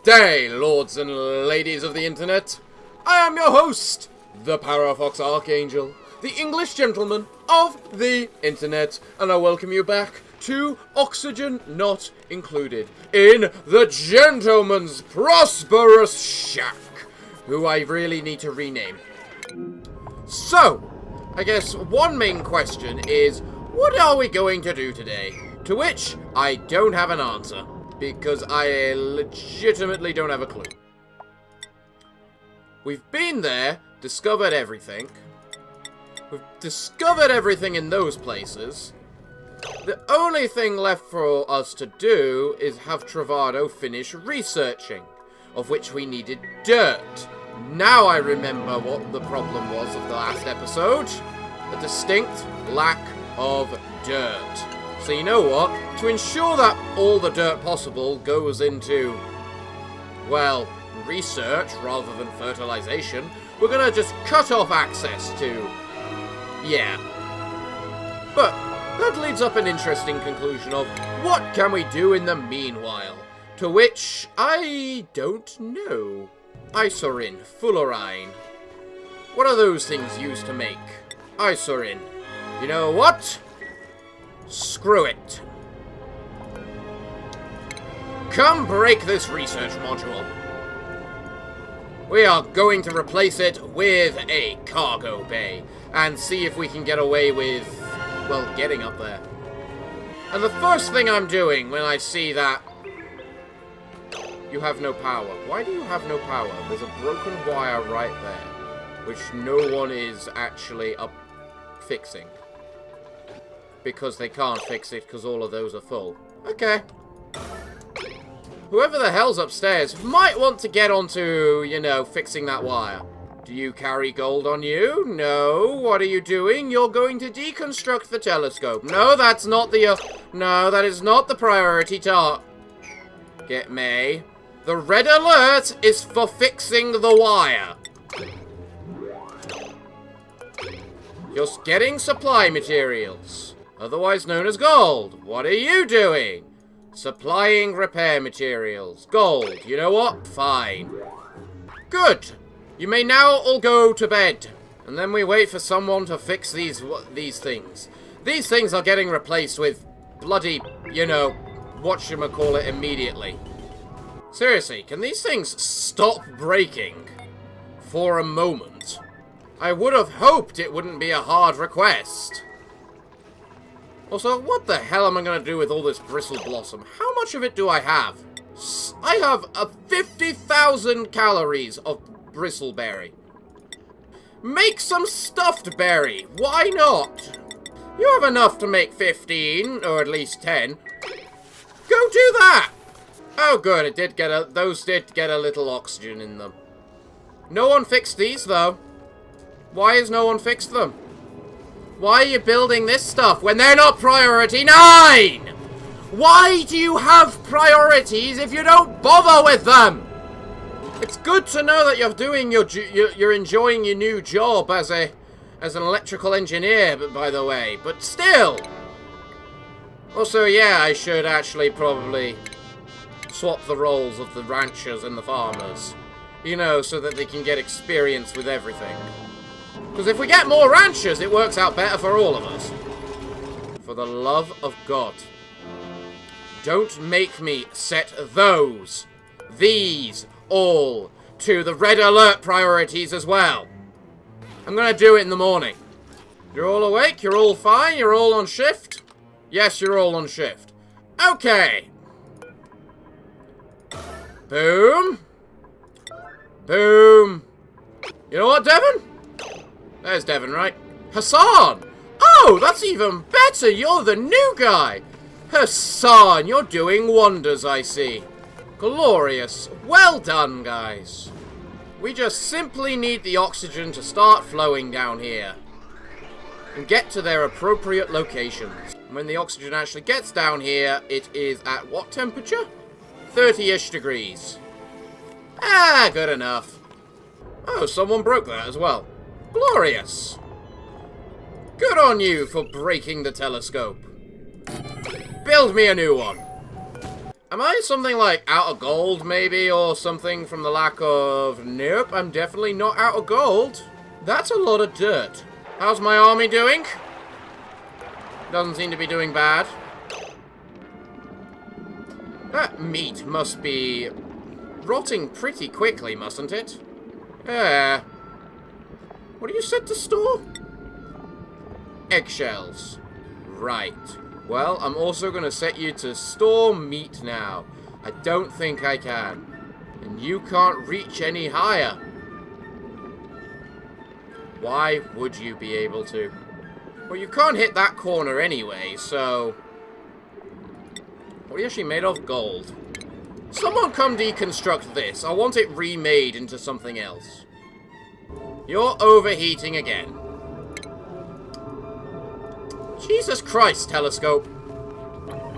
day, lords and ladies of the internet. I am your host, the Parafox Archangel, the English gentleman of the internet, and I welcome you back to Oxygen Not Included in the Gentleman's Prosperous Shack, who I really need to rename. So, I guess one main question is, what are we going to do today? To which I don't have an answer, because I legitimately don't have a clue. We've been there, discovered everything. We've discovered everything in those places. The only thing left for us to do is have Travado finish researching, of which we needed dirt. Now I remember what the problem was of the last episode. A distinct lack of dirt. So you know what? To ensure that all the dirt possible goes into, well, research rather than fertilization, we're gonna just cut off access to, yeah. But that leads up an interesting conclusion of what can we do in the meanwhile? To which I don't know. Isorin, fullerine. What are those things used to make? Isorin. You know what? Screw it. Come break this research module. We are going to replace it with a cargo bay and see if we can get away with, well, getting up there. And the first thing I'm doing when I see that you have no power. Why do you have no power? There's a broken wire right there, which no one is actually fixing. Because they can't fix it, because all of those are full. Okay. Whoever the hell's upstairs might want to get onto, you know, fixing that wire. Do you carry gold on you? No. What are you doing? You're going to deconstruct the telescope. No, that's not the, no, that is not the priority task. Get me. The red alert is for fixing the wire. You're getting supply materials, otherwise known as gold. What are you doing? Supplying repair materials. Gold. You know what? Fine. Good. You may now all go to bed. And then we wait for someone to fix these things. These things are getting replaced with bloody, you know, whatchamacallit immediately. Seriously, can these things stop breaking for a moment? I would have hoped it wouldn't be a hard request. Also, what the hell am I going to do with all this bristle blossom? How much of it do I have? I have 50,000 calories of bristleberry. Make some stuffed berry. Why not? You have enough to make 15, or at least 10. Go do that! Oh good, it did get those did get a little oxygen in them. No one fixed these, though. Why has no one fixed them? Why are you building this stuff when they're not priority 9? Why do you have priorities if you don't bother with them? It's good to know that you're doing you're enjoying your new job as an electrical engineer, by the way, but still. Also, yeah, I should actually probably swap the roles of the ranchers and the farmers, you know, so that they can get experience with everything. Because if we get more ranchers, it works out better for all of us. For the love of God, don't make me set these all to the red alert priorities as well. I'm gonna do it in the morning. You're all awake? You're all fine? You're all on shift? Yes, you're all on shift. Okay. Boom. Boom. You know what, Devon? There's Devon, right? Hassan! Oh, that's even better! You're the new guy! Hassan, you're doing wonders, I see. Glorious. Well done, guys. We just simply need the oxygen to start flowing down here. And get to their appropriate locations. When the oxygen actually gets down here, it is at what temperature? 30-ish degrees. Ah, good enough. Oh, someone broke that as well. Glorious. Good on you for breaking the telescope. Build me a new one. Am I something like out of gold, maybe? Or something from the lack of... Nope, I'm definitely not out of gold. That's a lot of dirt. How's my army doing? Doesn't seem to be doing bad. That meat must be rotting pretty quickly, mustn't it? Yeah. What are you set to store? Eggshells. Right. Well, I'm also going to set you to store meat now. I don't think I can. And you can't reach any higher. Why would you be able to? Well, you can't hit that corner anyway, so... What are you actually made of? Gold. Someone come deconstruct this. I want it remade into something else. You're overheating again. Jesus Christ, telescope.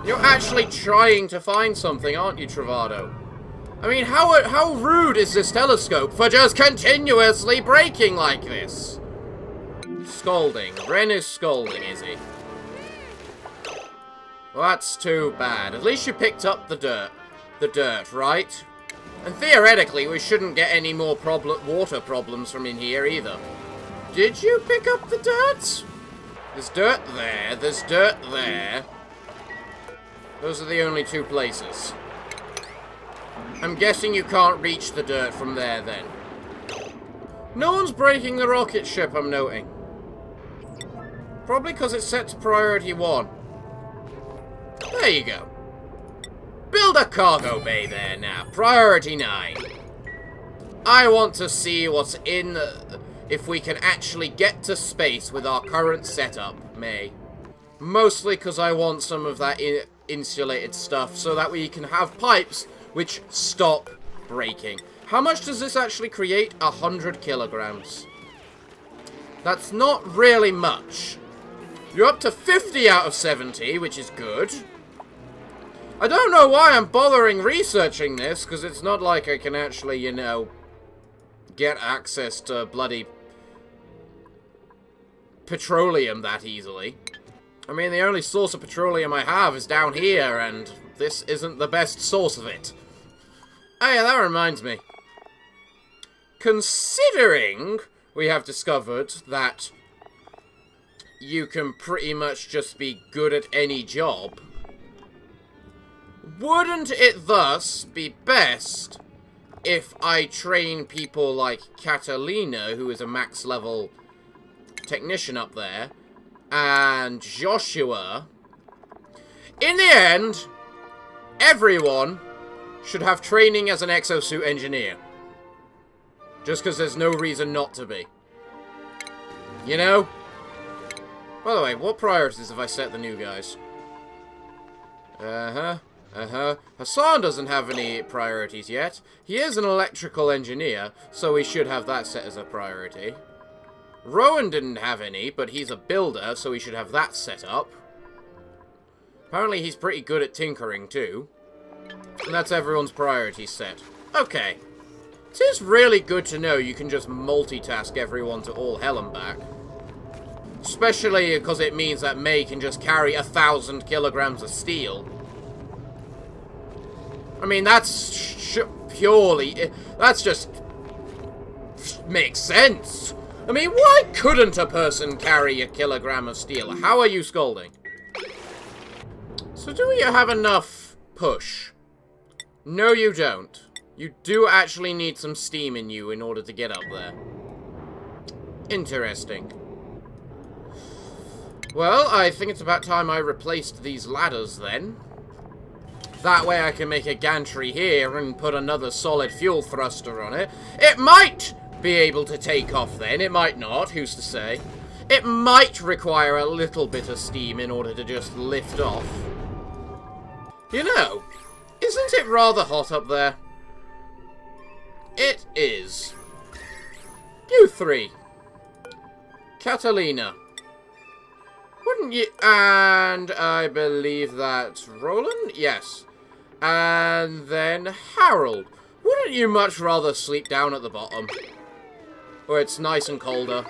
You're actually trying to find something, aren't you, Travado? I mean, how rude is this telescope for just continuously breaking like this? Scolding. Ren is scolding, is he? Well, that's too bad. At least you picked up the dirt. The dirt, right? And theoretically, we shouldn't get any more water problems from in here either. Did you pick up the dirt? There's dirt there. There's dirt there. Those are the only two places. I'm guessing you can't reach the dirt from there, then. No one's breaking the rocket ship, I'm noting. Probably because it's set to priority 1. There you go. Build a cargo bay there now. Priority 9. I want to see what's in... if we can actually get to space with our current setup, May. Mostly because I want some of that insulated stuff so that we can have pipes which stop breaking. How much does this actually create? 100 kilograms. That's not really much. You're up to 50 out of 70, which is good. I don't know why I'm bothering researching this, because it's not like I can actually, you know, get access to bloody petroleum that easily. I mean, the only source of petroleum I have is down here, and this isn't the best source of it. Oh yeah, that reminds me. Considering we have discovered that you can pretty much just be good at any job, wouldn't it thus be best if I train people like Catalina, who is a max level technician up there, and Joshua? In the end, everyone should have training as an exosuit engineer. Just because there's no reason not to be. You know? By the way, what priorities have I set the new guys? Hassan doesn't have any priorities yet. He is an electrical engineer, so we should have that set as a priority. Rowan didn't have any, but he's a builder, so we should have that set up. Apparently he's pretty good at tinkering, too. And that's everyone's priority set. Okay. It is really good to know you can just multitask everyone to all hell and back. Especially because it means that May can just carry 1,000 kilograms of steel. I mean, that's purely... That's just... makes sense. I mean, why couldn't a person carry 1 kilogram of steel? How are you scolding? So do you have enough push? No, you don't. You do actually need some steam in you in order to get up there. Interesting. Well, I think it's about time I replaced these ladders then. That way I can make a gantry here and put another solid fuel thruster on it. It might be able to take off then. It might not. Who's to say? It might require a little bit of steam in order to just lift off. You know, isn't it rather hot up there? It is. You three. Catalina. Wouldn't you... And I believe that's Roland? Yes. And then Harold. Wouldn't you much rather sleep down at the bottom? Where it's nice and colder.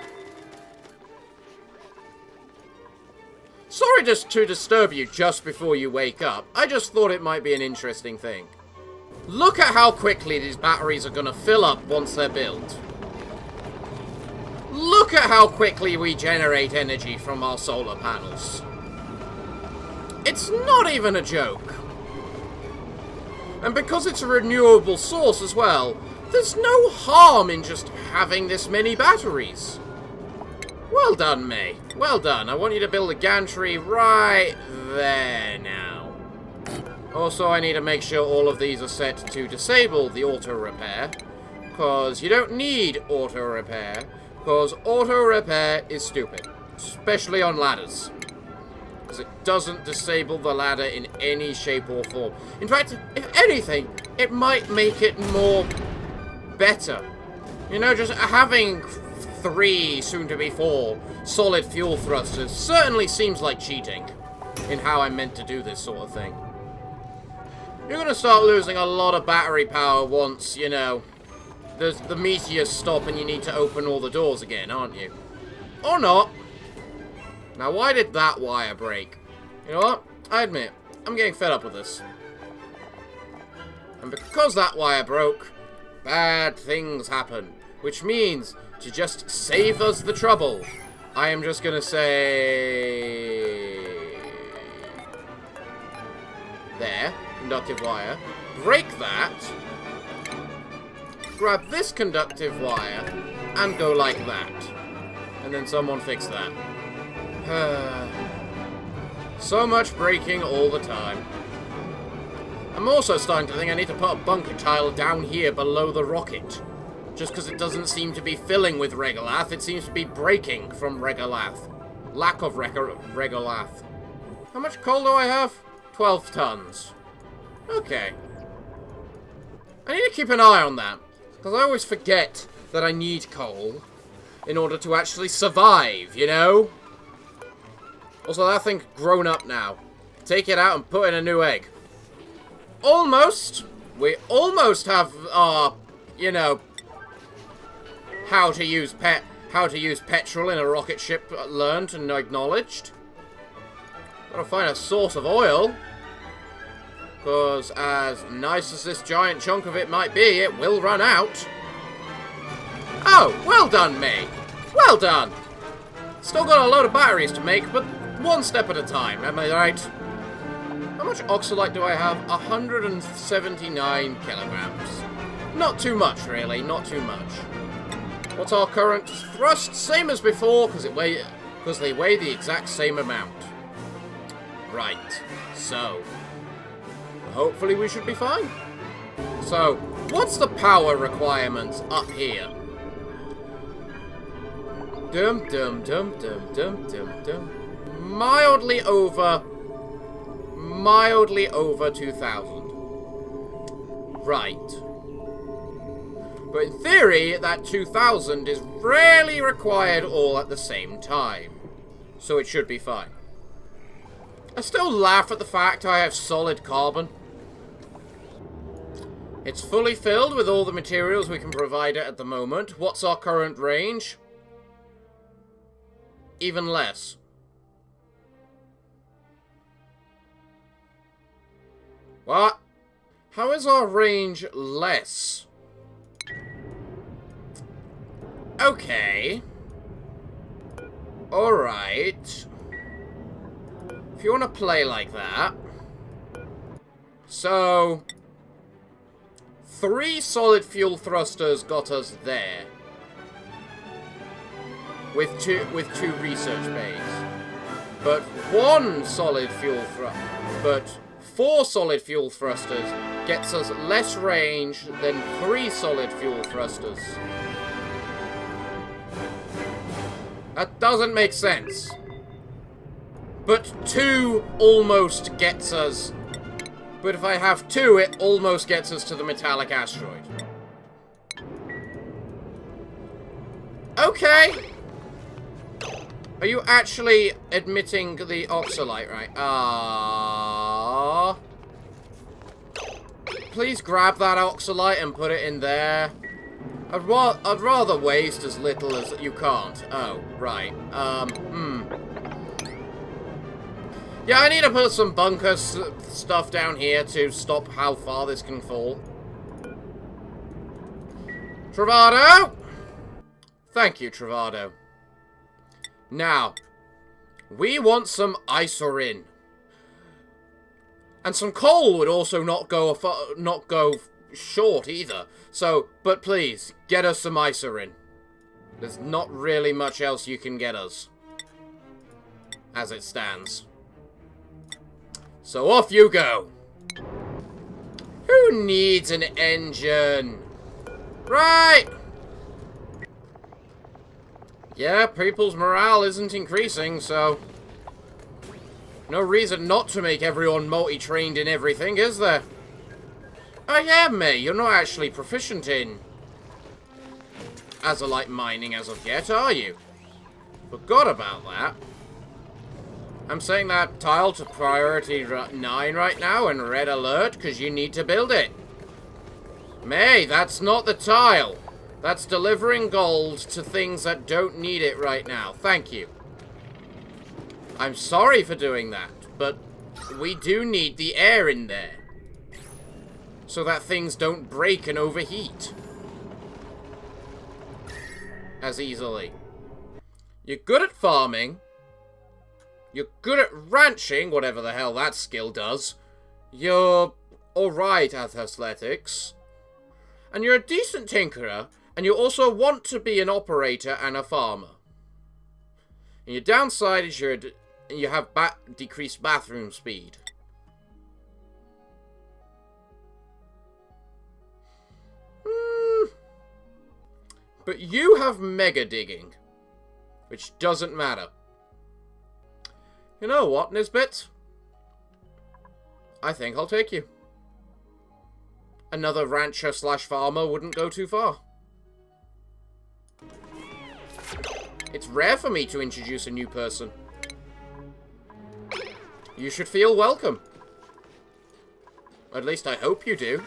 Sorry just to disturb you just before you wake up. I just thought it might be an interesting thing. Look at how quickly these batteries are going to fill up once they're built. Look at how quickly we generate energy from our solar panels. It's not even a joke. And because it's a renewable source as well, there's no harm in just having this many batteries. Well done, May. Well done. I want you to build a gantry right there now. Also, I need to make sure all of these are set to disable the auto repair. Because you don't need auto repair. Because auto repair is stupid. Especially on ladders. Because it doesn't disable the ladder in any shape or form. In fact, if anything, it might make it more better. You know, just having 3, soon to be 4, solid fuel thrusters certainly seems like cheating in how I meant to do this sort of thing. You're going to start losing a lot of battery power once, you know, the meteors stop and you need to open all the doors again, aren't you? Or not. Now, why did that wire break? You know what? I admit, I'm getting fed up with this. And because that wire broke, bad things happen. Which means, to just save us the trouble, I am just going to say... There. Conductive wire. Break that. Grab this conductive wire. And go like that. And then someone fix that. So much breaking all the time. I'm also starting to think I need to put a bunker tile down here below the rocket. Just because it doesn't seem to be filling with regolath, it seems to be breaking from regolath. Lack of regolath. How much coal do I have? 12 tons. Okay. I need to keep an eye on that. Because I always forget that I need coal in order to actually survive, you know? Also, that thing's grown up now. Take it out and put in a new egg. Almost. We almost have our, you know, how to use petrol in a rocket ship learned and acknowledged. Gotta find a source of oil. Because as nice as this giant chunk of it might be, it will run out. Oh, well done, May. Well done. Still got a load of batteries to make, but one step at a time, am I right? How much oxalite do I have? 179 kilograms. Not too much, really. Not too much. What's our current thrust? Same as before, because they weigh the exact same amount. Right. So, hopefully we should be fine. So, what's the power requirements up here? Dum dum dum dum dum dum dum. Mildly over 2,000. Right. But in theory, that 2,000 is rarely required all at the same time. So it should be fine. I still laugh at the fact I have solid carbon. It's fully filled with all the materials we can provide it at the moment. What's our current range? Even less. What? How is our range less? Okay. Alright. If you want to play like that. So, 3 solid fuel thrusters got us there. With two research bays. But 4 solid fuel thrusters gets us less range than 3 solid fuel thrusters. That doesn't make sense. But 2 almost gets us... But if I have 2, it almost gets us to the metallic asteroid. Okay. Are you actually admitting the oxalite, right? Please grab that oxalite and put it in there. I'd rather waste as little as... You can't. Oh, right. Yeah, I need to put some bunker stuff down here to stop how far this can fall. Travado! Thank you, Travado. Now, we want some isorin. And some coal would also not go short either. So, but please, get us some isorin. There's not really much else you can get us. As it stands. So off you go. Who needs an engine? Right! Yeah, people's morale isn't increasing, so... no reason not to make everyone multi-trained in everything, is there? Oh yeah, May, you're not actually proficient in azurite mining as of yet, are you? Forgot about that. I'm setting that tile to priority 9 right now and red alert because you need to build it. May, that's not the tile. That's delivering gold to things that don't need it right now. Thank you. I'm sorry for doing that, but we do need the air in there. So that things don't break and overheat. As easily. You're good at farming. You're good at ranching, whatever the hell that skill does. You're alright at athletics. And you're a decent tinkerer, and you also want to be an operator and a farmer. And your downside is you have decreased bathroom speed. But you have mega digging, which doesn't matter. You know what, Nisbet? I think I'll take you. Another rancher slash farmer wouldn't go too far. It's rare for me to introduce a new person. You should feel welcome. At least I hope you do.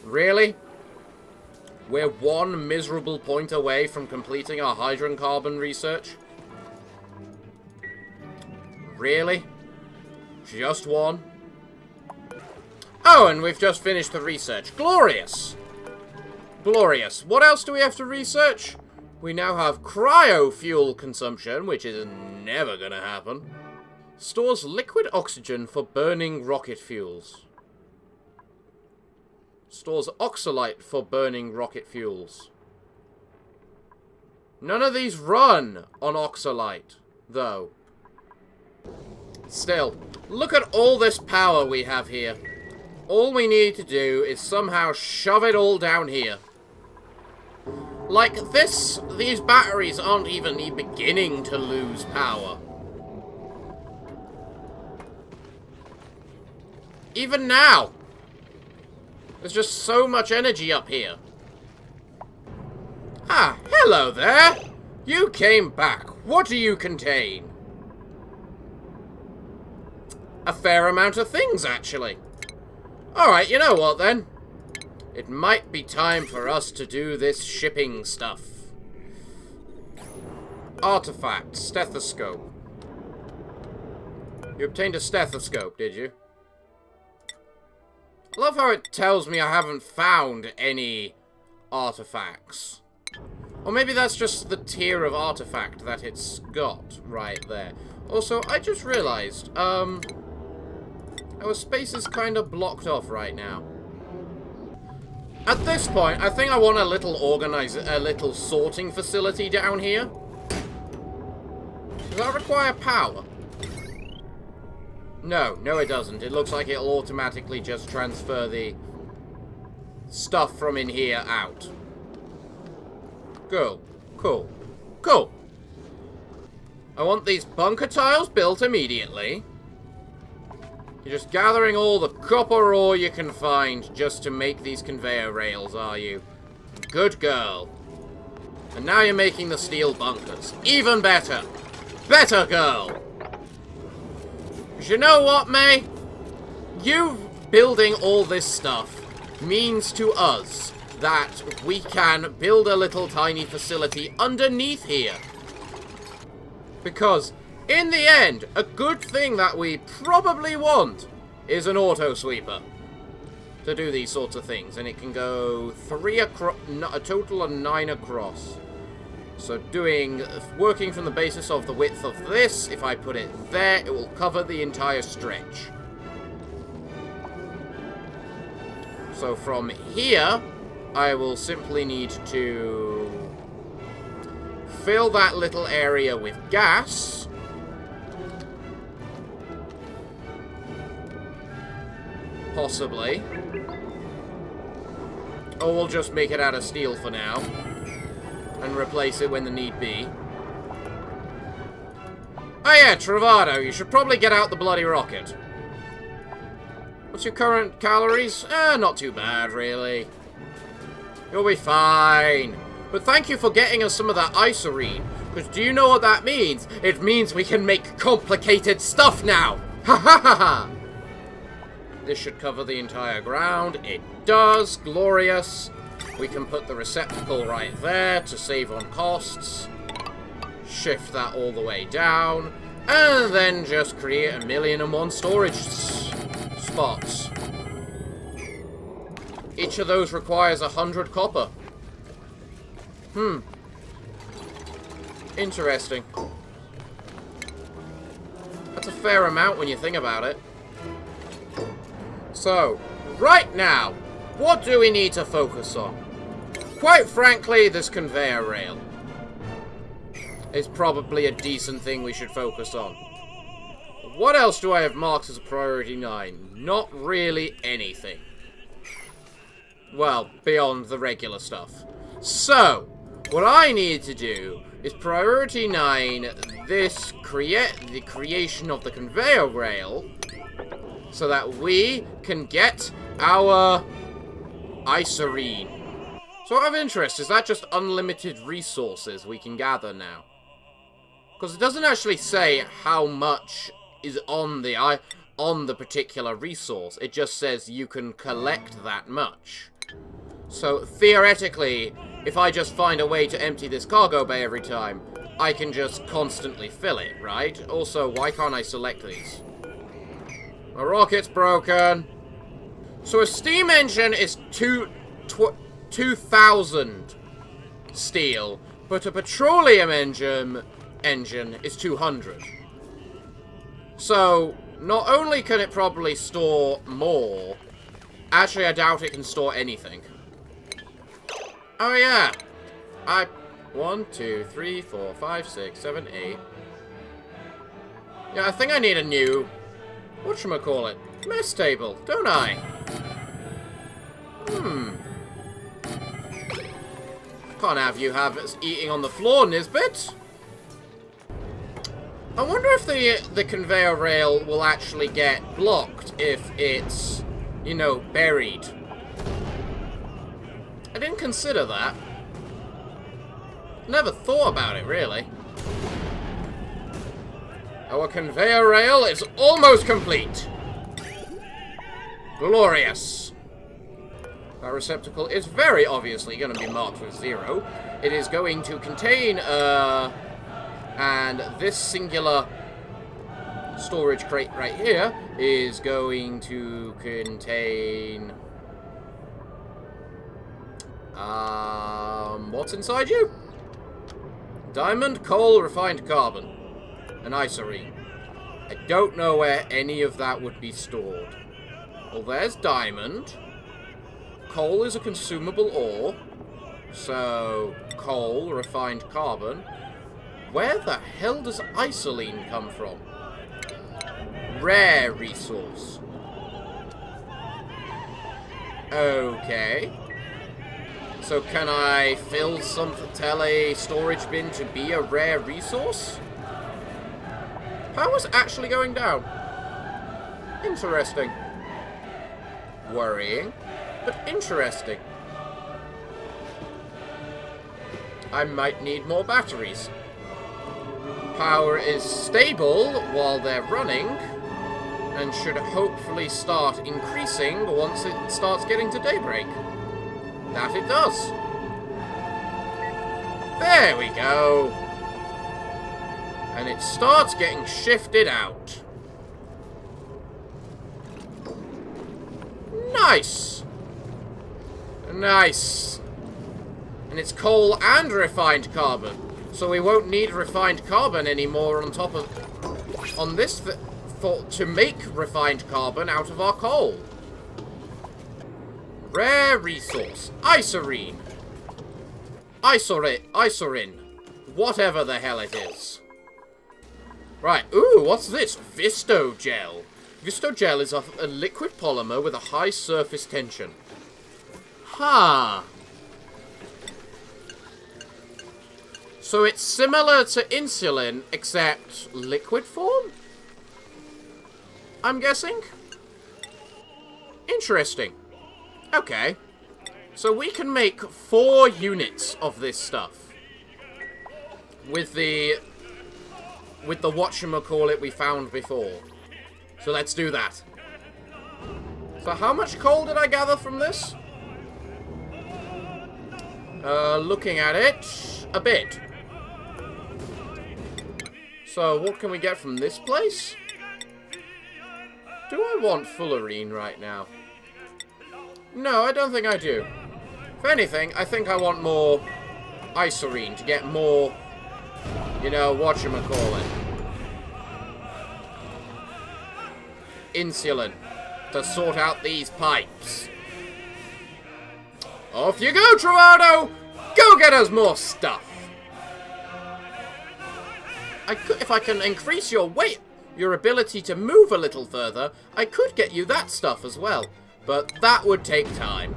Really? We're one miserable point away from completing our hydrocarbon research? Really? Just one? Oh, and we've just finished the research. Glorious! Glorious. What else do we have to research? We now have cryo-fuel consumption, which is never gonna happen. Stores liquid oxygen for burning rocket fuels. Stores oxalite for burning rocket fuels. None of these run on oxalite, though. Still, look at all this power we have here. All we need to do is somehow shove it all down here. Like this, these batteries aren't even beginning to lose power. Even now, there's just so much energy up here. Ah, hello there. You came back. What do you contain? A fair amount of things, actually. Alright, you know what, then? It might be time for us to do this shipping stuff. Artifact, stethoscope. You obtained a stethoscope, did you? I love how it tells me I haven't found any artifacts. Or maybe that's just the tier of artifact that it's got right there. Also, I just realized, our space is kind of blocked off right now. At this point, I think I want a little sorting facility down here. Does that require power? No, it doesn't. It looks like it'll automatically just transfer the stuff from in here out. Cool. Cool. Cool. I want these bunker tiles built immediately. You're just gathering all the copper ore you can find just to make these conveyor rails, are you? Good girl. And now you're making the steel bunkers. Even better. Better girl. Because you know what, May? You building all this stuff means to us that we can build a little tiny facility underneath here. Because In the end, a good thing that we probably want is an auto sweeper to do these sorts of things. And it can go 3 across, a total of 9 across. So working from the basis of the width of this, if I put it there, it will cover the entire stretch. So from here, I will simply need to fill that little area with gas. Possibly. Or we'll just make it out of steel for now. And replace it when the need be. Oh yeah, Travado, you should probably get out the bloody rocket. What's your current calories? Not too bad, really. You'll be fine. But thank you for getting us some of that isorine. Because do you know what that means? It means we can make complicated stuff now. Ha ha ha ha. This should cover the entire ground. It does. Glorious. We can put the receptacle right there to save on costs. Shift that all the way down. And then just create 1,000,001 storage spots. Each of those requires 100 copper. Interesting. That's a fair amount when you think about it. So, right now, what do we need to focus on? Quite frankly, this conveyor rail is probably a decent thing we should focus on. What else do I have marked as a priority 9? Not really anything. Well, beyond the regular stuff. So, what I need to do is priority 9 this the creation of the conveyor rail so that we can get our isorine. So out of interest, is that just unlimited resources we can gather now? Because it doesn't actually say how much is on the particular resource. It just says you can collect that much. So theoretically, if I just find a way to empty this cargo bay every time, I can just constantly fill it, right? Also, why can't I select these? My rocket's broken. So a steam engine is 2,000 steel, but a petroleum engine is 200. So, not only can it probably store more, actually I doubt it can store anything. Oh yeah, 1, 2, 3, 4, 5, 6, 7, 8. Yeah, I think I need a new, whatchamacallit, mess table, don't I? Can't have you have us eating on the floor, Nisbet. I wonder if the conveyor rail will actually get blocked if it's, you know, buried. I didn't consider that. Never thought about it, really. Our conveyor rail is almost complete. Glorious. Our receptacle is very obviously going to be marked with 0. It is going to contain, and this singular storage crate right here is going to contain, what's inside you? Diamond, coal, refined carbon, and isorine. I don't know where any of that would be stored. Well, there's diamond. Coal is a consumable ore. So, coal, refined carbon. Where the hell does isolene come from? Rare resource. Okay. So can I tell a storage bin to be a rare resource? Power's actually going down. Interesting. Worrying, but interesting. I might need more batteries. Power is stable while they're running, and should hopefully start increasing once it starts getting to daybreak. That it does. There we go. And it starts getting shifted out. Nice! Nice! And it's coal and refined carbon. So we won't need refined carbon anymore on top of... on this... to make refined carbon out of our coal. Rare resource. Isorine. Isorin. Whatever the hell it is. Right. Ooh, what's this? Vistogel. Vistogel is a liquid polymer with a high surface tension. Huh. So it's similar to insulin, except liquid form? I'm guessing? Interesting. Okay. So we can make 4 units of this stuff. With the whatchamacallit we found before. So let's do that. So how much coal did I gather from this? Looking at it, a bit. So what can we get from this place? Do I want fullerene right now? No, I don't think I do. If anything, I think I want more isorine to get more, you know, whatchamacallit. Insulin to sort out these pipes. Off you go, Travado! Go get us more stuff! If I can increase your weight, your ability to move a little further, I could get you that stuff as well. But that would take time.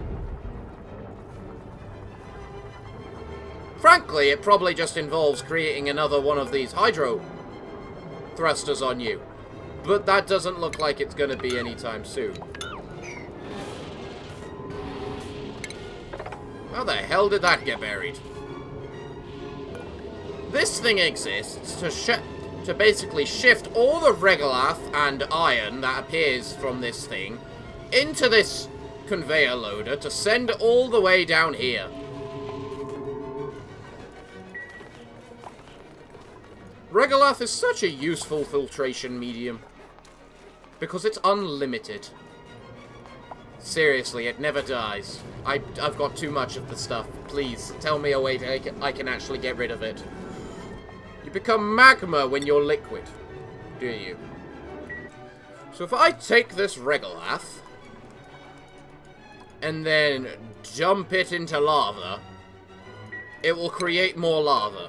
Frankly, it probably just involves creating another one of these hydro thrusters on you. But that doesn't look like it's going to be anytime soon. How the hell did that get buried? This thing exists to basically shift all the regolith and iron that appears from this thing into this conveyor loader to send all the way down here. Regolith is such a useful filtration medium because it's unlimited. Seriously, it never dies. I've got too much of the stuff. Please, tell me a way I can actually get rid of it. You become magma when you're liquid, do you? So if I take this regolith and then dump it into lava, it will create more lava.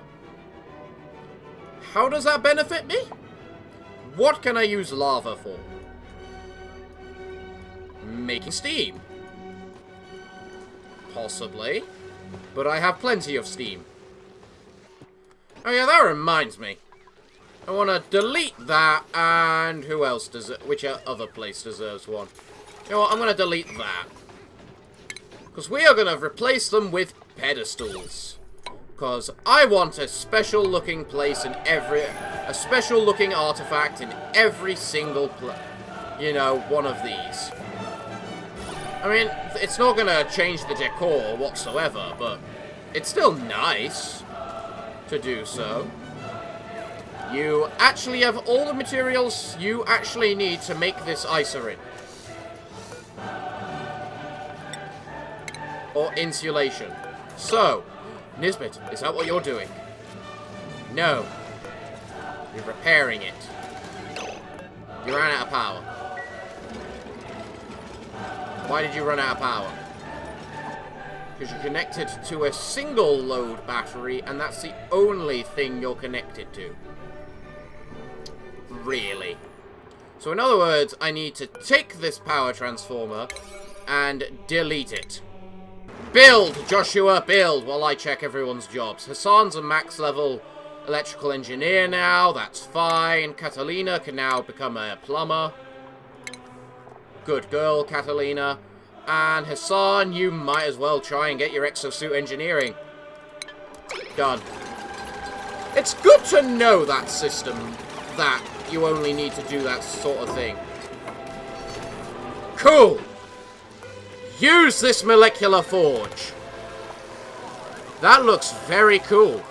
How does that benefit me? What can I use lava for? Making steam. Possibly. But I have plenty of steam. Oh yeah, that reminds me. I want to delete that, and who else does it? Which other place deserves one? You know what, I'm going to delete that. Because we are going to replace them with pedestals. Because I want a special looking place in a special looking artifact in every single one of these. I mean, it's not going to change the decor whatsoever, but it's still nice to do so. You actually have all the materials you actually need to make this isorin. Or insulation. So, Nisbet, is that what you're doing? No. You're repairing it. You ran out of power. Why did you run out of power? Because you're connected to a single load battery, and that's the only thing you're connected to. Really? So in other words, I need to take this power transformer and delete it. Build, Joshua, build, while I check everyone's jobs. Hassan's a max level electrical engineer now, that's fine. Catalina can now become a plumber. Good girl, Catalina. And Hassan, you might as well try and get your exosuit engineering. Done. It's good to know that system, that you only need to do that sort of thing. Cool! Use this molecular forge. That looks very cool.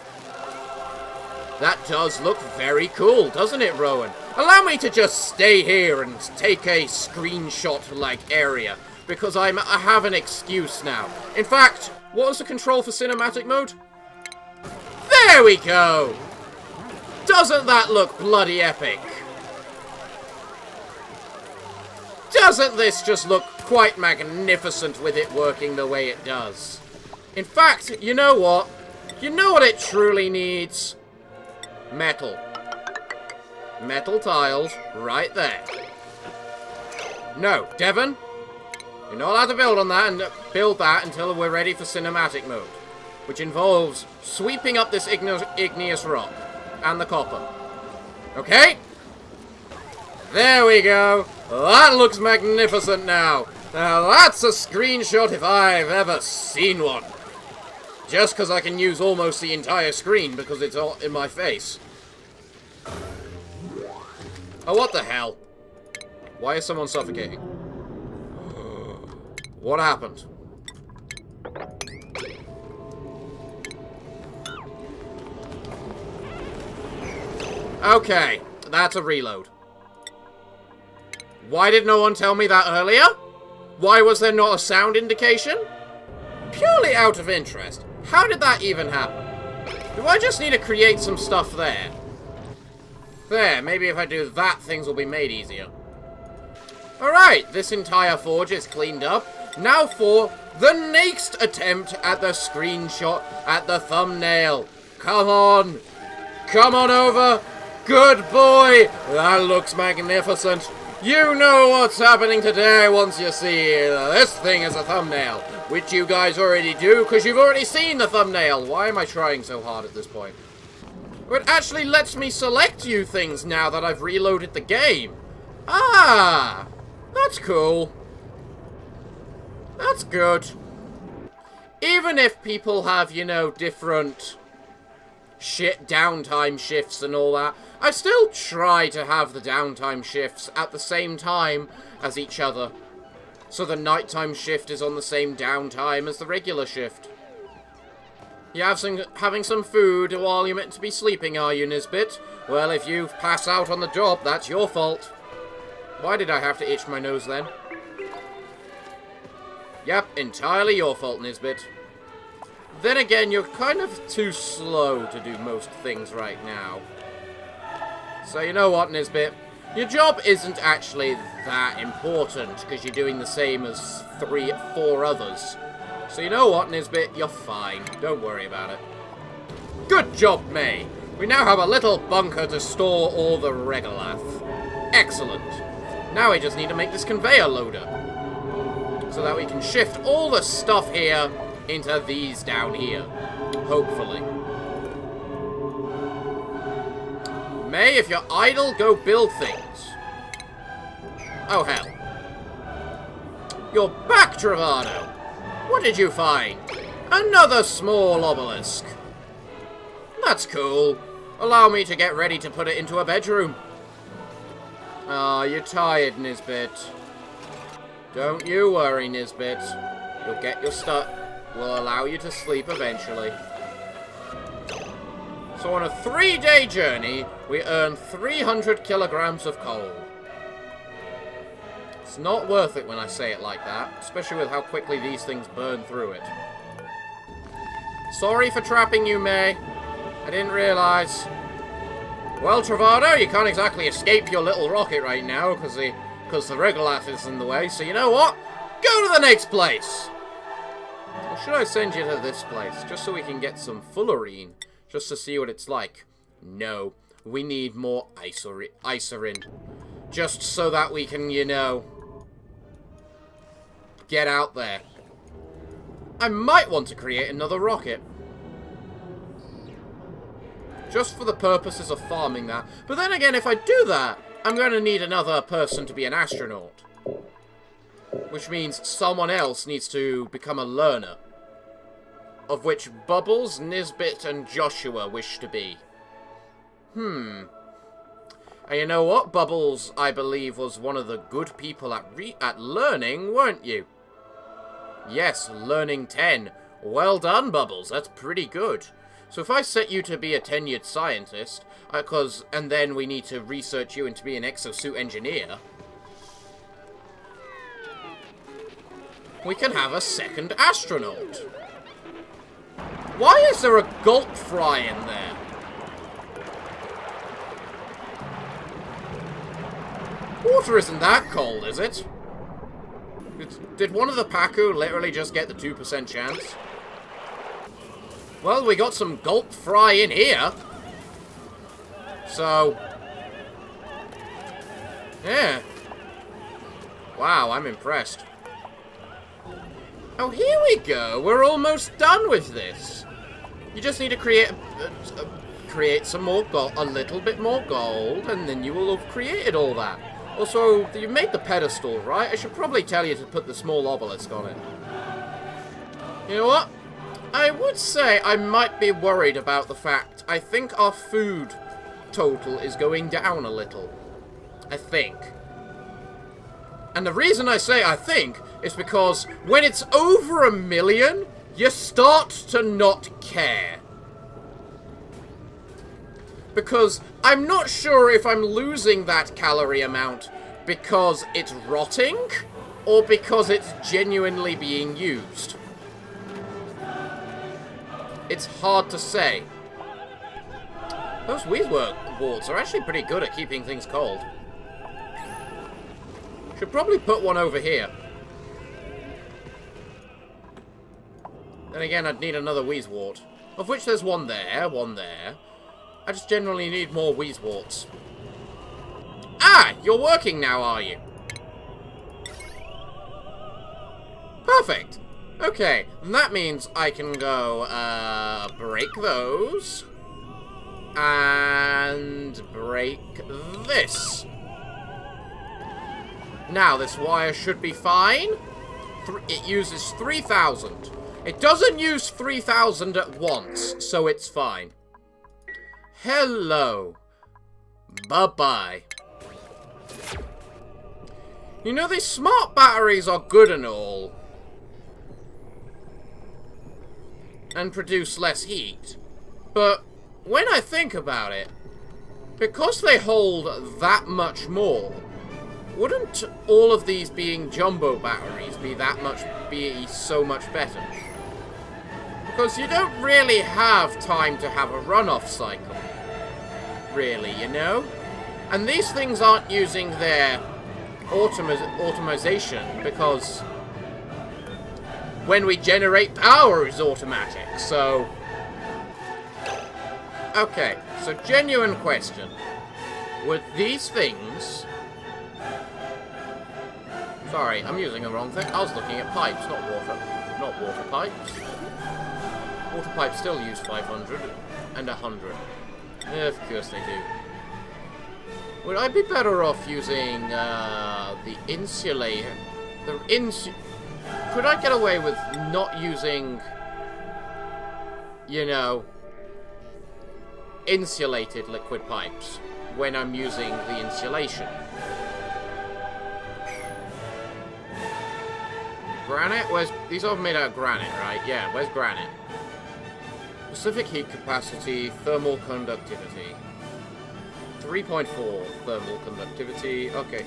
That does look very cool, doesn't it, Rowan? Allow me to just stay here and take a screenshot-like area, because I have an excuse now. In fact, what was the control for cinematic mode? There we go! Doesn't that look bloody epic? Doesn't this just look quite magnificent with it working the way it does? In fact, you know what? You know what it truly needs? Metal. Metal tiles right there. No, Devon, you're not allowed to build on that and build that until we're ready for cinematic mode, which involves sweeping up this igneous rock and the copper. Okay? There we go. That looks magnificent now. Now that's a screenshot if I've ever seen one. Just because I can use almost the entire screen because it's all in my face. Oh, what the hell? Why is someone suffocating? What happened? Okay, that's a reload. Why did no one tell me that earlier? Why was there not a sound indication? Purely out of interest, how did that even happen? Do I just need to create some stuff there? There, maybe if I do that, things will be made easier. Alright, this entire forge is cleaned up. Now for the next attempt at the screenshot, at the thumbnail. Come on. Come on over. Good boy. That looks magnificent. You know what's happening today once you see this thing as a thumbnail. Which you guys already do, because you've already seen the thumbnail. Why am I trying so hard at this point? It actually lets me select you things now that I've reloaded the game. Ah, that's cool. That's good. Even if people have, you know, different downtime shifts and all that, I still try to have the downtime shifts at the same time as each other. So the nighttime shift is on the same downtime as the regular shift. You having some food while you're meant to be sleeping, are you, Nisbet? Well, if you pass out on the job, that's your fault. Why did I have to itch my nose then? Yep, entirely your fault, Nisbet. Then again, you're kind of too slow to do most things right now. So you know what, Nisbet? Your job isn't actually that important, because you're doing the same as 4 others. So you know what, Nisbet? You're fine. Don't worry about it. Good job, May. We now have a little bunker to store all the regolith. Excellent. Now we just need to make this conveyor loader, so that we can shift all the stuff here into these down here. Hopefully. May, if you're idle, go build things. Oh, hell. You're back, Travado. What did you find? Another small obelisk. That's cool. Allow me to get ready to put it into a bedroom. Ah, you're tired, Nisbet. Don't you worry, Nisbet. You'll get your stuff. We'll allow you to sleep eventually. So on a 3-day journey, we earn 300 kilograms of coal. It's not worth it when I say it like that, especially with how quickly these things burn through it. Sorry for trapping you, May. I didn't realize. Well, Travado, you can't exactly escape your little rocket right now, because the regolith is in the way, so you know what? Go to the next place! Or should I send you to this place, just so we can get some fullerene, just to see what it's like? No, we need more icerin. Just so that we can, you know, get out there. I might want to create another rocket. Just for the purposes of farming that. But then again, if I do that, I'm going to need another person to be an astronaut. Which means someone else needs to become a learner. Of which Bubbles, Nisbet, and Joshua wish to be. And you know what? Bubbles, I believe, was one of the good people at learning, weren't you? Yes, learning 10. Well done, Bubbles. That's pretty good. So if I set you to be a tenured scientist, and then we need to research you into being an exosuit engineer, we can have a second astronaut. Why is there a gulp fry in there? Water isn't that cold, is it? Did one of the Paku literally just get the 2% chance? Well, we got some gulp fry in here. So, yeah. Wow, I'm impressed. Oh, here we go. We're almost done with this. You just need to create some more gold, a little bit more gold, and then you will have created all that. Also, you made the pedestal, right? I should probably tell you to put the small obelisk on it. You know what? I would say I might be worried about the fact I think our food total is going down a little. I think. And the reason I say I think is because when it's over 1 million, you start to not care. Because I'm not sure if I'm losing that calorie amount because it's rotting or because it's genuinely being used. It's hard to say. Those warts are actually pretty good at keeping things cold. Should probably put one over here. Then again, I'd need another Wheezewort. Of which there's one there, one there. I just generally need more Wheezeworts. Ah! You're working now, are you? Perfect! Okay, and that means I can go, break those. And break this. Now, this wire should be fine. It uses 3,000. It doesn't use 3,000 at once, so it's fine. Hello. Bye-bye. You know, these smart batteries are good and all. And produce less heat. But when I think about it, because they hold that much more, wouldn't all of these being jumbo batteries be so much better? Because you don't really have time to have a runoff cycle. Really, you know? And these things aren't using their automation because when we generate power is automatic, so... Okay, so genuine question. Would these things... Sorry, I'm using the wrong thing. I was looking at pipes, not water pipes. Water pipes still use 500 and 100. Of course they do. Would I be better off using the insulator? Could I get away with not using, you know, insulated liquid pipes when I'm using the insulation? Granite? These are made out of granite, right? Yeah, where's granite? Specific heat capacity, thermal conductivity. 3.4 thermal conductivity. Okay.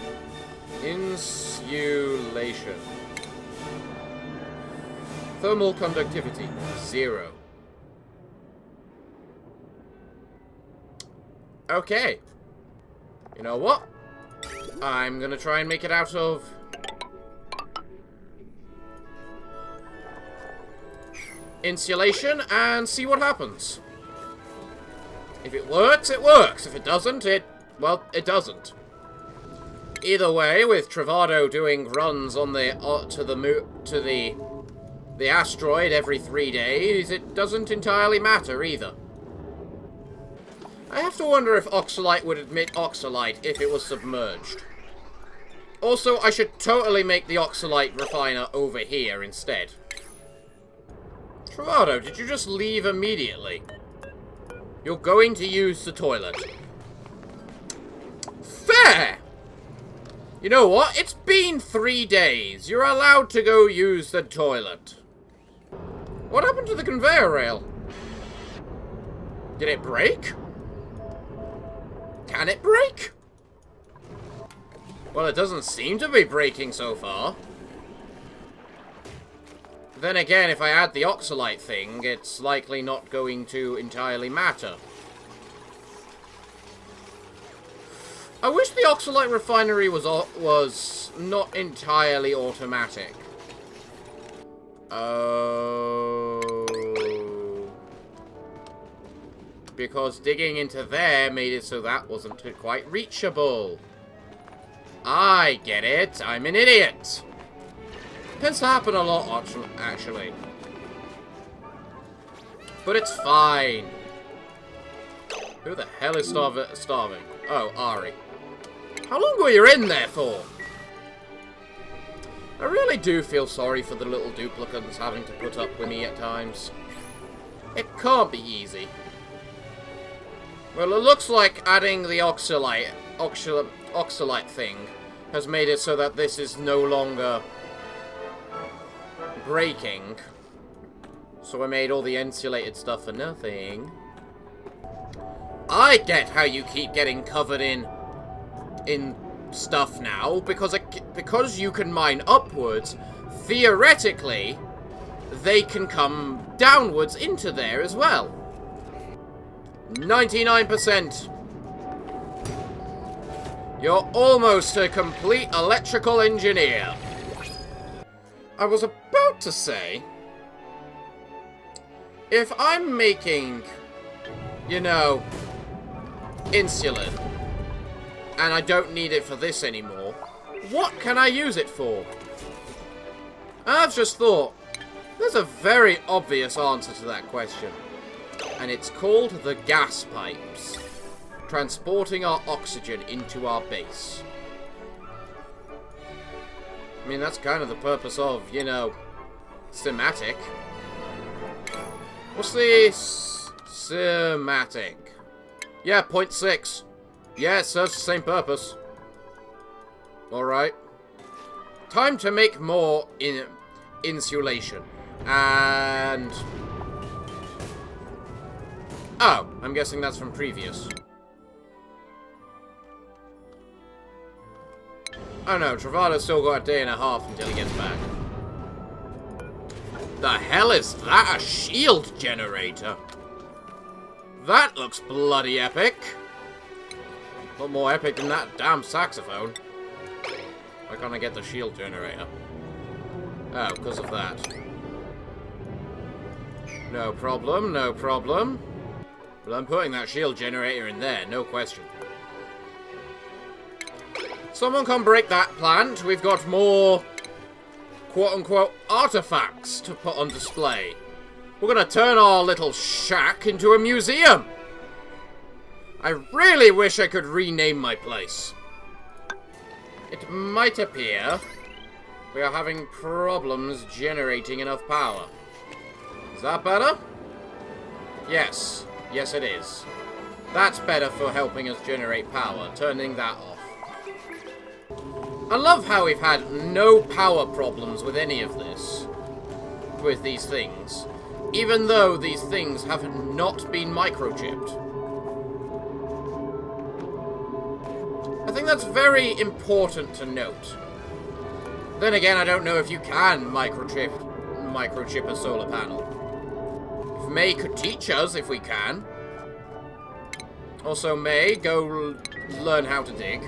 Insulation. Thermal conductivity, 0. Okay. You know what? I'm gonna try and make it out of... insulation and see what happens. If it works, it works. If it doesn't, well, it doesn't. Either way, with Travado doing runs on the the asteroid every 3 days, it doesn't entirely matter either. I have to wonder if Oxalite would admit Oxalite if it was submerged. Also, I should totally make the Oxalite refiner over here instead. Travado, did you just leave immediately? You're going to use the toilet. Fair! You know what? It's been 3 days. You're allowed to go use the toilet. What happened to the conveyor rail? Did it break? Can it break? Well, it doesn't seem to be breaking so far. Then again, if I add the oxalite thing, it's likely not going to entirely matter. I wish the oxalite refinery was not entirely automatic. Oh. Because digging into there made it so that wasn't quite reachable. I get it. I'm an idiot. Tends to happen a lot, actually. But it's fine. Who the hell is starving? Oh, Ari. How long were you in there for? I really do feel sorry for the little duplicants having to put up with me at times. It can't be easy. Well, it looks like adding the oxalite thing has made it so that this is no longer breaking. So I made all the insulated stuff for nothing. I get how you keep getting covered in stuff now, because you can mine upwards, theoretically, they can come downwards into there as well. 99%. You're almost a complete electrical engineer. I was about to say, if I'm making, you know, insulin, and I don't need it for this anymore, what can I use it for? I've just thought, there's a very obvious answer to that question. And it's called the gas pipes. Transporting our oxygen into our base. I mean, that's kind of the purpose of, you know, schematic. What's the schematic? Yeah, 0.6. Yeah, it serves the same purpose. Alright. Time to make more insulation. And... oh, I'm guessing that's from previous. Oh no, Travado's still got a day and a half until he gets back. The hell is that? A shield generator? That looks bloody epic. A lot more epic than that damn saxophone. Why can't I get the shield generator? Oh, because of that. No problem, no problem. But I'm putting that shield generator in there, no question. Someone come break that plant. We've got more, quote-unquote, artifacts to put on display. We're going to turn our little shack into a museum. I really wish I could rename my place. It might appear we are having problems generating enough power. Is that better? Yes. Yes, it is. That's better for helping us generate power, turning that off. I love how we've had no power problems with any of this. With these things. Even though these things have not been microchipped. I think that's very important to note. Then again, I don't know if you can microchip a solar panel. If May could teach us if we can. Also, May, go learn how to dig.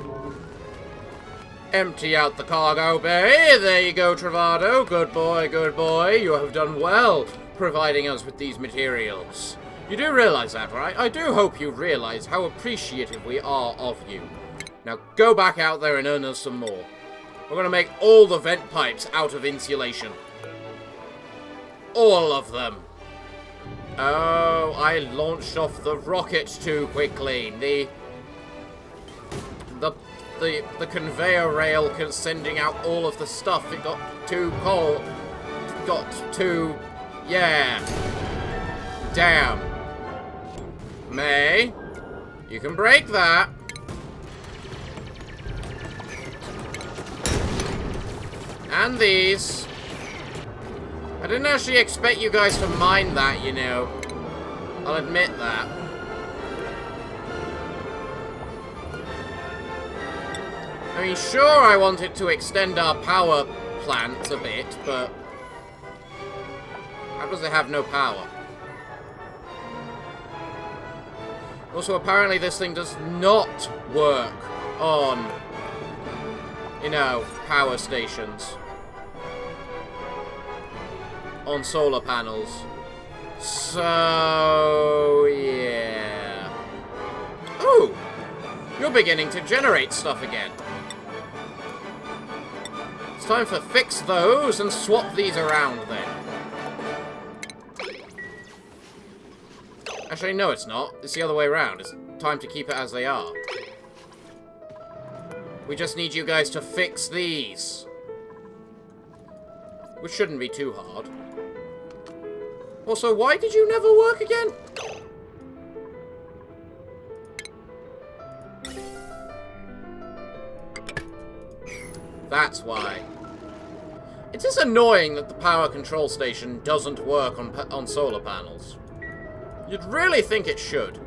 Empty out the cargo bay. There you go, Travado. Good boy, good boy. You have done well providing us with these materials. You do realize that, right? I do hope you realize how appreciative we are of you. Now go back out there and earn us some more. We're going to make all the vent pipes out of insulation. All of them. Oh, I launched off the rocket too quickly. The conveyor rail sending out all of the stuff. It got too cold. Got too... yeah. Damn. May, you can break that. And these. I didn't actually expect you guys to mine that, you know. I'll admit that. I mean, sure, I wanted to extend our power plant a bit, but how does it have no power? Also, apparently this thing does not work on, you know, power stations. On solar panels. So, yeah. Ooh! You're beginning to generate stuff again. It's time to fix those and swap these around then. Actually, no, it's not. It's the other way around. It's time to keep it as they are. We just need you guys to fix these. Which shouldn't be too hard. Also, why did you never work again? That's why. It is annoying that the power control station doesn't work on solar panels. You'd really think it should.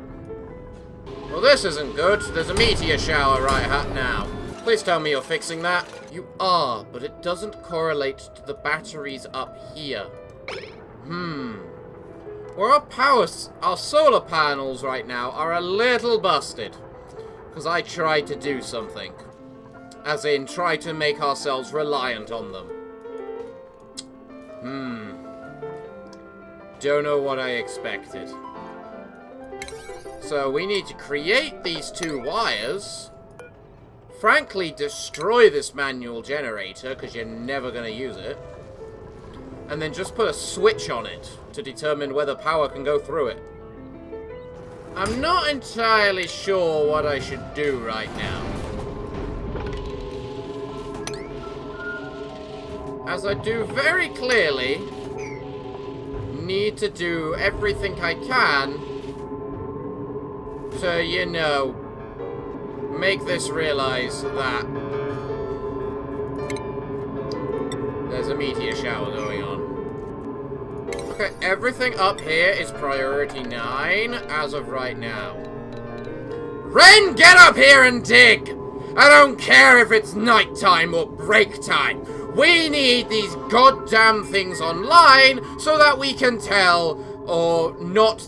Well, this isn't good. There's a meteor shower right now. Please tell me you're fixing that. You are, but it doesn't correlate to the batteries up here. Well, our solar panels right now are a little busted. Because I tried to do something. As in, try to make ourselves reliant on them. Don't know what I expected. So, we need to create these two wires. Frankly, destroy this manual generator, because you're never going to use it. And then just put a switch on it to determine whether power can go through it. I'm not entirely sure what I should do right now. As I do very clearly need to do everything I can to, you know, make this realize that there's a meteor shower going on. Okay, everything up here is priority 9 as of right now. Ren, get up here and dig! I don't care if it's nighttime or break time. We need these goddamn things online so that we can tell or not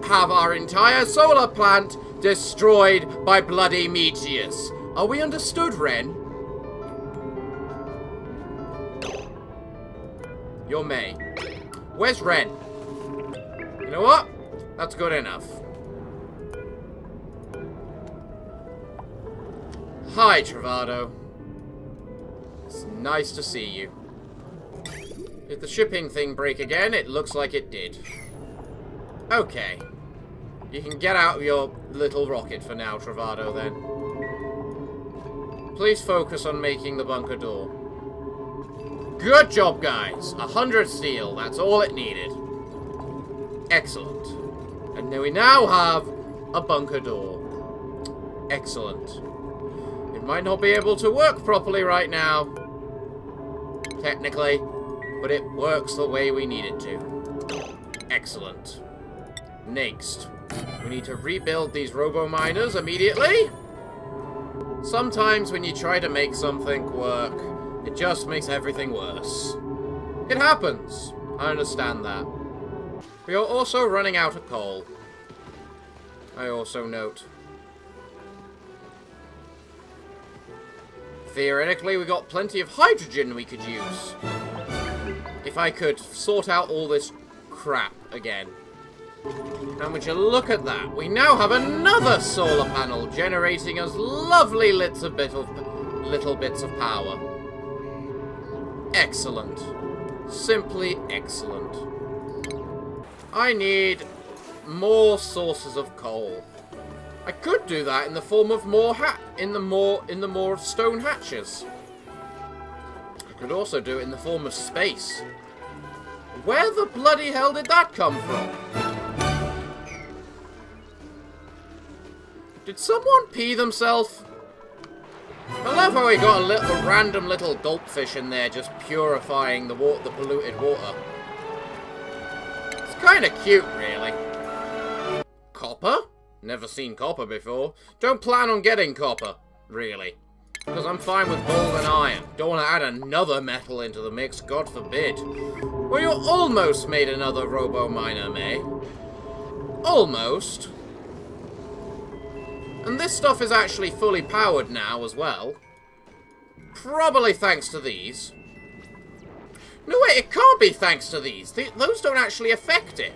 have our entire solar plant destroyed by bloody meteors. Are we understood, Ren? You're May. Where's Ren? You know what? That's good enough. Hi, Travado. It's nice to see you. Did the shipping thing break again? It looks like it did. Okay. You can get out of your little rocket for now, Travado, then. Please focus on making the bunker door. Good job, guys. 100 steel. That's all it needed. Excellent. And then we now have a bunker door. Excellent. It might not be able to work properly right now. Technically. But it works the way we need it to. Excellent. Next. We need to rebuild these robo-miners immediately. Sometimes when you try to make something work, it just makes everything worse. It happens. I understand that. We are also running out of coal. I also note. Theoretically, we got plenty of hydrogen we could use. If I could sort out all this crap again. And would you look at that? We now have another solar panel generating us lovely little bits of power. Excellent. Simply excellent. I need more sources of coal. I could do that in the form of more of stone hatches. I could also do it in the form of space. Where the bloody hell did that come from? Did someone pee themselves? I love how we got a random little gulpfish in there just purifying the polluted water. It's kind of cute, really. Copper? Never seen copper before. Don't plan on getting copper, really. Because I'm fine with gold and iron. Don't want to add another metal into the mix, God forbid. Well, you almost made another robo-miner, May. Almost. And this stuff is actually fully powered now as well. Probably thanks to these. No, wait, it can't be thanks to these. Those don't actually affect it.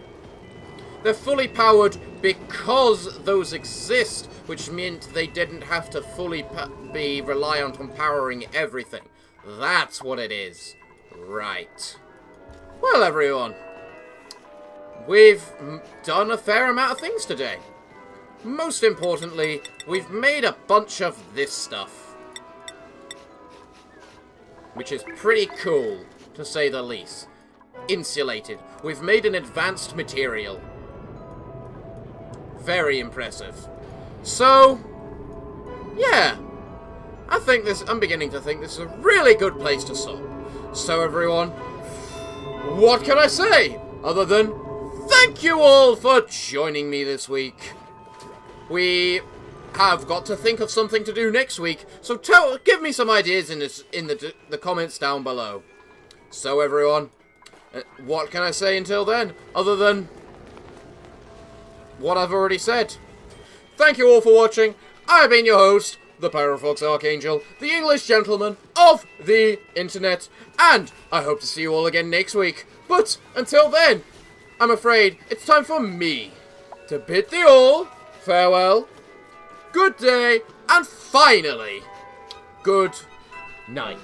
They're fully powered because those exist, which meant they didn't have to fully be reliant on powering everything. That's what it is. Right. Well, everyone. We've done a fair amount of things today. Most importantly, we've made a bunch of this stuff. Which is pretty cool, to say the least. Insulated. We've made an advanced material. Very impressive. So, yeah. I'm beginning to think this is a really good place to stop. So, everyone, what can I say? Other than, thank you all for joining me this week. We have got to think of something to do next week, so give me some ideas in the comments down below. So, everyone, what can I say until then? Other than what I've already said. Thank you all for watching. I've been your host, the Parafox Archangel, the English gentleman of the internet, and I hope to see you all again next week. But until then, I'm afraid it's time for me to bid thee all farewell, good day, and finally, good night.